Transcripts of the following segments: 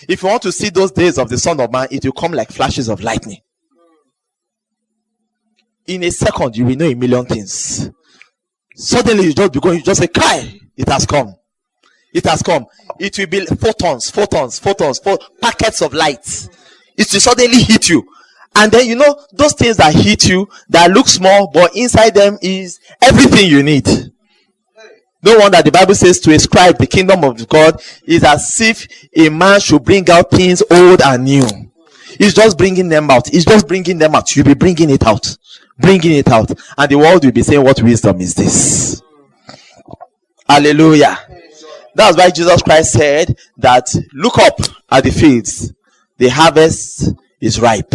If you want to see those days of the Son of Man, it will come like flashes of lightning. In a second, you will know a million things. Suddenly, you just say, "Kai, it has come. It has come." It will be photons, packets of light. It will suddenly hit you. And then, those things that hit you, that look small, but inside them is everything you need. No wonder the Bible says to ascribe the kingdom of God is as if a man should bring out things old and new. He's just bringing them out. You'll be bringing it out. And the world will be saying, "What wisdom is this?" Hallelujah. That's why Jesus Christ said that, "Look up at the fields. The harvest is ripe."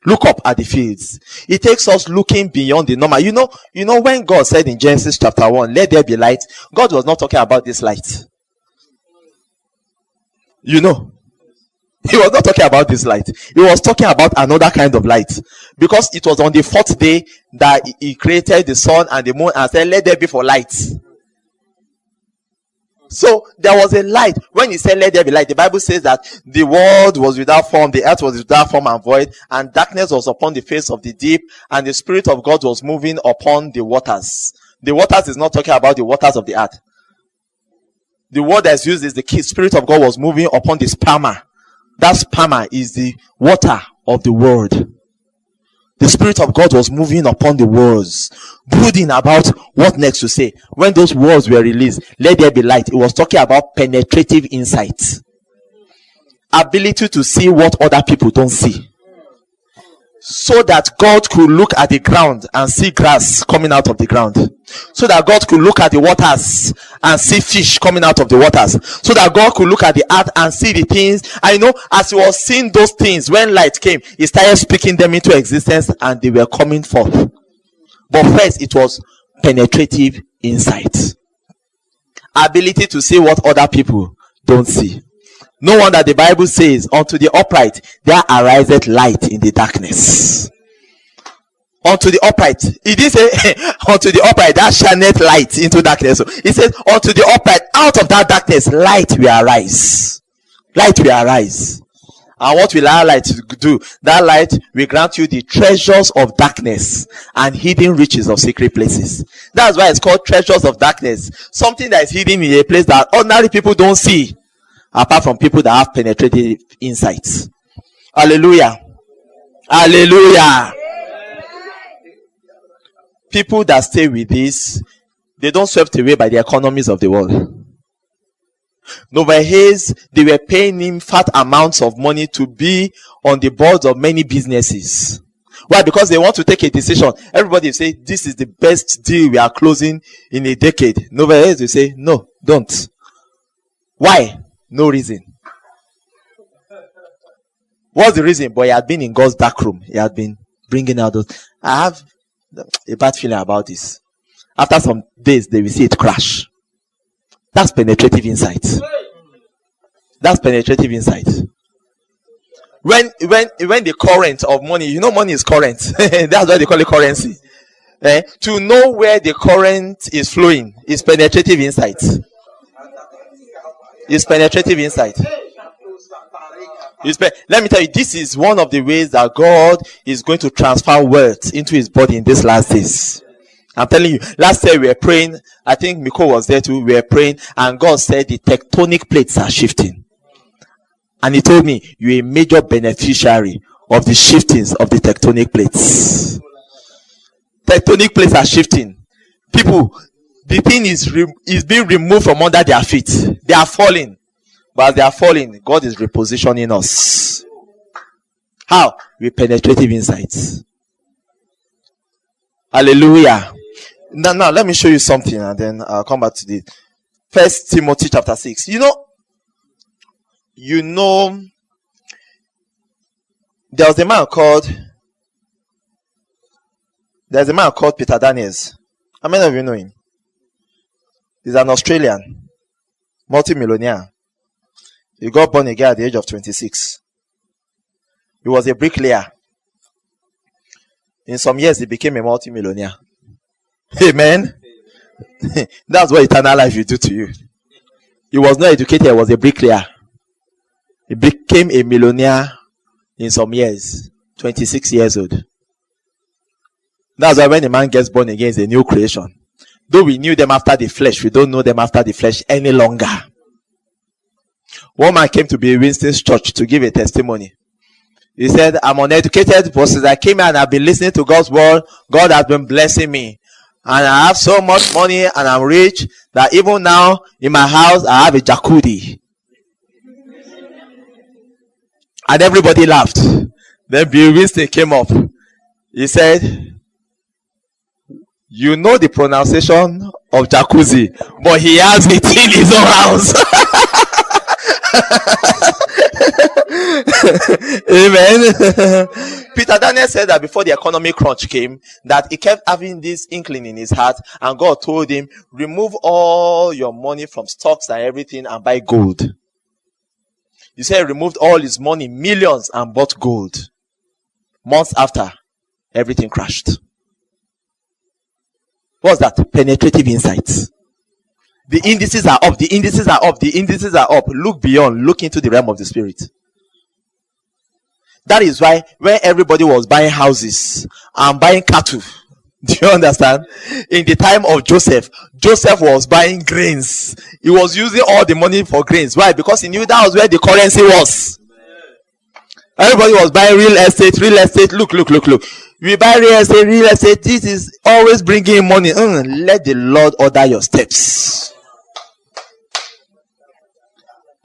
Look up at the fields. It takes us looking beyond the normal. When God said in Genesis chapter 1, "Let there be light," God was not talking about this light. He was not talking about this light. He was talking about another kind of light. Because it was on the fourth day that he created the sun and the moon and said, "Let there be for light." So there was a light. When he said, "Let there be light," the Bible says that the world was without form, the earth was without form and void, and darkness was upon the face of the deep, and the Spirit of God was moving upon the waters. The waters is not talking about the waters of the earth. The word that's used is the Spirit of God was moving upon the sperma. That sperma is the water of the world. The Spirit of God was moving upon the words, brooding about what next to say. When those words were released, "Let there be light," it was talking about penetrative insight. Ability to see what other people don't see. So that God could look at the ground and see grass coming out of the ground. So that God could look at the waters and see fish coming out of the waters. So that God could look at the earth and see the things. As he was seeing those things, when light came, he started speaking them into existence and they were coming forth. But first, it was penetrative insight. Ability to see what other people don't see. No wonder the Bible says, "Unto the upright there ariseth light in the darkness." Unto the upright. It didn't say, "Unto the upright there shineth light into darkness." It says, "Unto the upright, out of that darkness, light will arise." Light will arise. And what will our light do? That light will grant you the treasures of darkness and hidden riches of secret places. That's why it's called treasures of darkness. Something that is hidden in a place that ordinary people don't see. Apart from people that have penetrative insights. Hallelujah. Hallelujah. People that stay with this, they don't swept away by the economies of the world. Nova Hayes, they were paying him fat amounts of money to be on the boards of many businesses. Why? Because they want to take a decision. Everybody say, "This is the best deal we are closing in a decade." Nova Hayes will say, "No, don't." Why? No reason. What's the reason? But he had been in God's dark room. He had been bringing out those. I have a bad feeling about this. After some days, they will see it crash. That's penetrative insight. That's penetrative insight. When the current of money, money is current. That's why they call it currency. To know where the current is flowing is penetrative insight. It's penetrative insight. Let me tell you, this is one of the ways that God is going to transfer wealth into his body in these last days. I'm telling you, last year we were praying. I think Miko was there too. We were praying, and God said the tectonic plates are shifting. And he told me, "You're a major beneficiary of the shiftings of the tectonic plates." Tectonic plates are shifting. People, the thing is being removed from under their feet. They are falling. But as they are falling, God is repositioning us. How? With penetrative insights. Hallelujah. Now let me show you something and then I'll come back to the 1 Timothy chapter 6. There's a man called Peter Daniels. How many of you know him? He's an Australian multi-millionaire. He got born again at the age of 26. He was a bricklayer. In some years, he became a multi-millionaire. Amen. That's what eternal life will do to you. He was not educated, he was a bricklayer. He became a millionaire in some years, 26 years old. That's why when a man gets born again, it's a new creation. Though we knew them after the flesh, we don't know them after the flesh any longer. One man came to be Winston's church to give a testimony. He said, I'm uneducated, but since I came here and I've been listening to God's word, God has been blessing me. And I have so much money and I'm rich that even now in my house I have a jacuzzi. And everybody laughed. Then Bill Winston came up. He said, you know the pronunciation of jacuzzi, but he has it in his own house. Amen. Peter Daniel said that before the economic crunch came, that he kept having this inkling in his heart, and God told him, remove all your money from stocks and everything and buy gold. He said he removed all his money, millions, and bought gold. Months after, everything crashed. What's that? Penetrative insights. The indices are up, the indices are up, the indices are up. Look beyond, look into the realm of the spirit. That is why when everybody was buying houses and buying cattle, do you understand? In the time of Joseph, Joseph was buying grains. He was using all the money for grains. Why? Because he knew that was where the currency was. Everybody was buying real estate, real estate. Look. We buy real estate. This is always bringing in money. Let the Lord order your steps.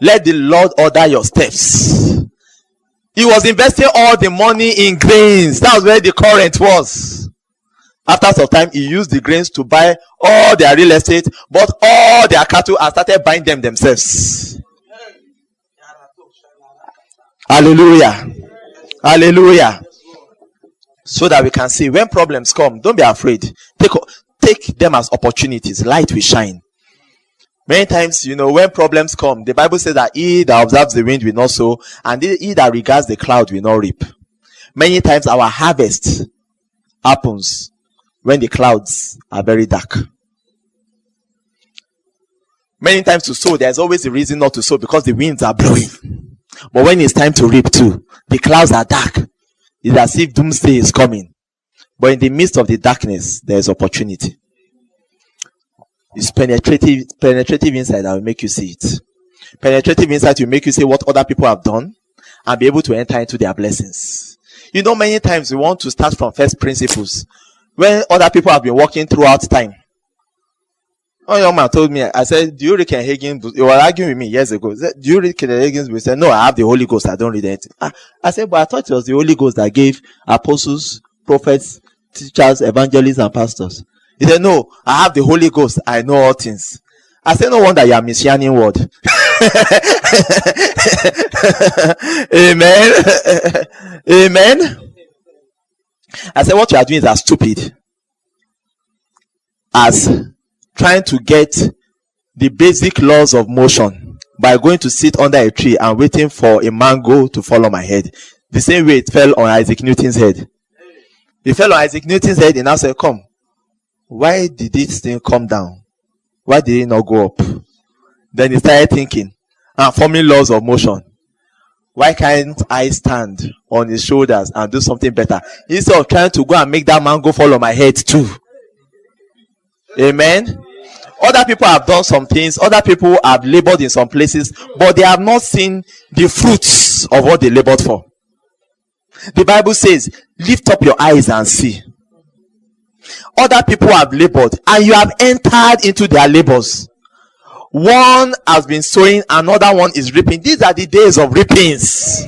Let the Lord order your steps. He was investing all the money in grains. That was where the current was. After some time, he used the grains to buy all their real estate, bought all their cattle, and started buying them themselves. Hallelujah. Hallelujah. So that we can see when problems come, don't be afraid. Take them as opportunities. Light will shine. Many times, when problems come, the Bible says that he that observes the wind will not sow, and he that regards the cloud will not reap. Many times our harvest happens when the clouds are very dark. Many times to sow, there's always a reason not to sow because the winds are blowing. But when it's time to reap too, the clouds are dark. It's as if doomsday is coming. But in the midst of the darkness, there is opportunity. It's penetrative insight that will make you see it. Penetrative insight will make you see what other people have done and be able to enter into their blessings. Many times we want to start from first principles when other people have been working throughout time. One young man told me, I said, do you read Ken Hagin? You were arguing with me years ago. Said, do you read Ken Hagin's book? He said, no, I have the Holy Ghost. I don't read anything. I said, but I thought it was the Holy Ghost that gave apostles, prophets, teachers, evangelists, and pastors. He said, no, I have the Holy Ghost. I know all things. I said, no wonder you are messianic word. Amen. Amen. I said, what you are doing is as stupid as trying to get the basic laws of motion by going to sit under a tree and waiting for a mango to fall on my head. The same way it fell on Isaac Newton's head. It fell on Isaac Newton's head and I said, come. Why did this thing come down? Why did it not go up? Then he started thinking and forming laws of motion. Why can't I stand on his shoulders and do something better? Instead of trying to go and make that mango fall on my head too. Amen. Other people have done some things. Other people have labored in some places, but they have not seen the fruits of what they labored for. The Bible says, lift up your eyes and see. Other people have labored and you have entered into their labors. One has been sowing, another one is reaping. These are the days of reapings.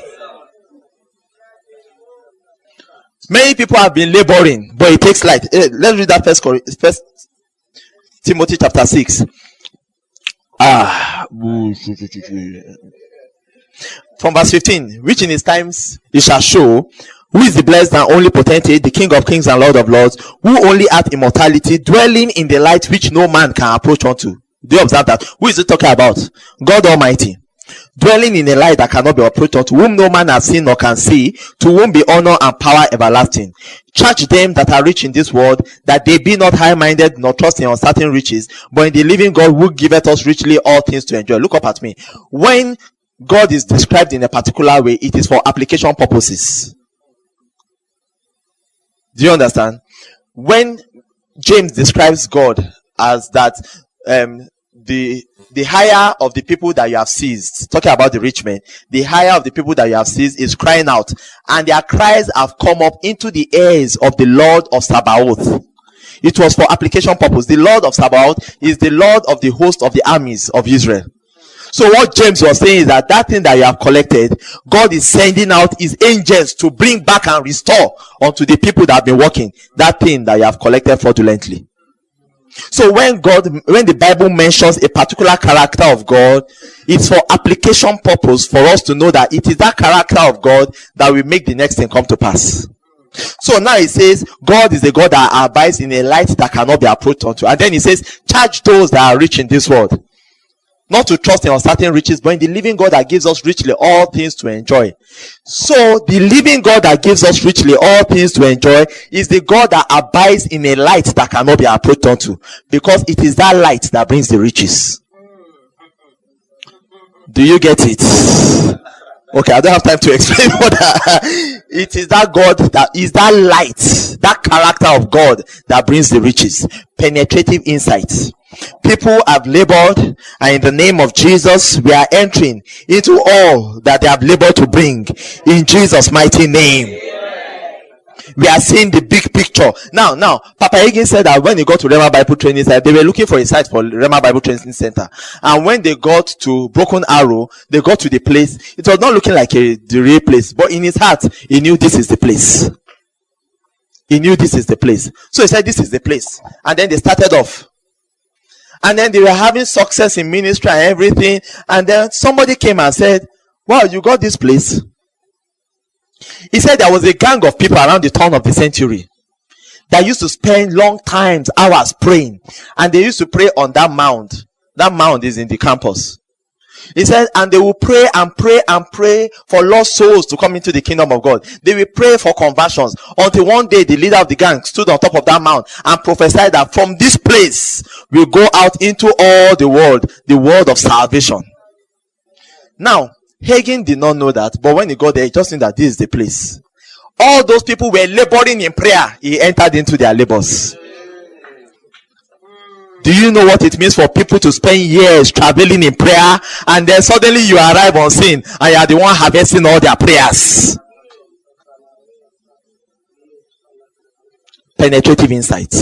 Many people have been laboring, but it takes light. Let's read that first Timothy chapter 6. From verse 15. Which in his times he shall show who is the blessed and only potentate, the King of kings and Lord of lords, who only hath immortality, dwelling in the light which no man can approach unto. Do you observe that? Who is it talking about? God Almighty. Dwelling in a light that cannot be approached unto, whom no man has seen nor can see, to whom be honor and power everlasting. Charge them that are rich in this world, that they be not high-minded, nor trust in uncertain riches, but in the living God who giveth us richly all things to enjoy. Look up at me. When God is described in a particular way, it is for application purposes. Do you understand? When James describes God as that, the higher of the people that you have seized, talking about the rich men, the higher of the people that you have seized is crying out, and their cries have come up into the ears of the Lord of Sabaoth. It was for application purpose. The Lord of Sabaoth is the Lord of the host of the armies of Israel. So what James was saying is that thing that you have collected, God is sending out his angels to bring back and restore unto the people that have been working that thing that you have collected fraudulently. So when the Bible mentions a particular character of God, it's for application purpose, for us to know that it is that character of God that will make the next thing come to pass. So now it says God is a God that abides in a light that cannot be approached unto. And then he says, charge those that are rich in this world not to trust in uncertain riches, but in the living God that gives us richly all things to enjoy. So the living God that gives us richly all things to enjoy is the God that abides in a light that cannot be approached unto, because it is that light that brings the riches. Do you get it? Okay, I don't have time to explain what that. It is that God that is that light, that character of God that brings the riches. Penetrative insight. People have labored, and in the name of Jesus, we are entering into all that they have labored to bring in Jesus' mighty name. We are seeing the big picture. Now, Papa Hagin said that when he got to Rhema Bible Training Center, they were looking for a site for Rhema Bible Training Center. And when they got to Broken Arrow, they got to the place. It was not looking like the real place, but in his heart, he knew this is the place. He knew this is the place. So he said, this is the place. And then they started off. And then they were having success in ministry and everything. And then somebody came and said, wow, you got this place? He said there was a gang of people around the turn of the century that used to spend long times, hours praying. And they used to pray on that mound. That mound is in the campus. He said, and they will pray and pray and pray for lost souls to come into the kingdom of God. They will pray for conversions until one day the leader of the gang stood on top of that mount and prophesied that from this place we'll go out into all the world of salvation. Now, Hagin did not know that, but when he got there, he just knew that this is the place. All those people were laboring in prayer. He entered into their labors. Do you know what it means for people to spend years traveling in prayer, and then suddenly you arrive on scene and you are the one harvesting all their prayers? Penetrative insight.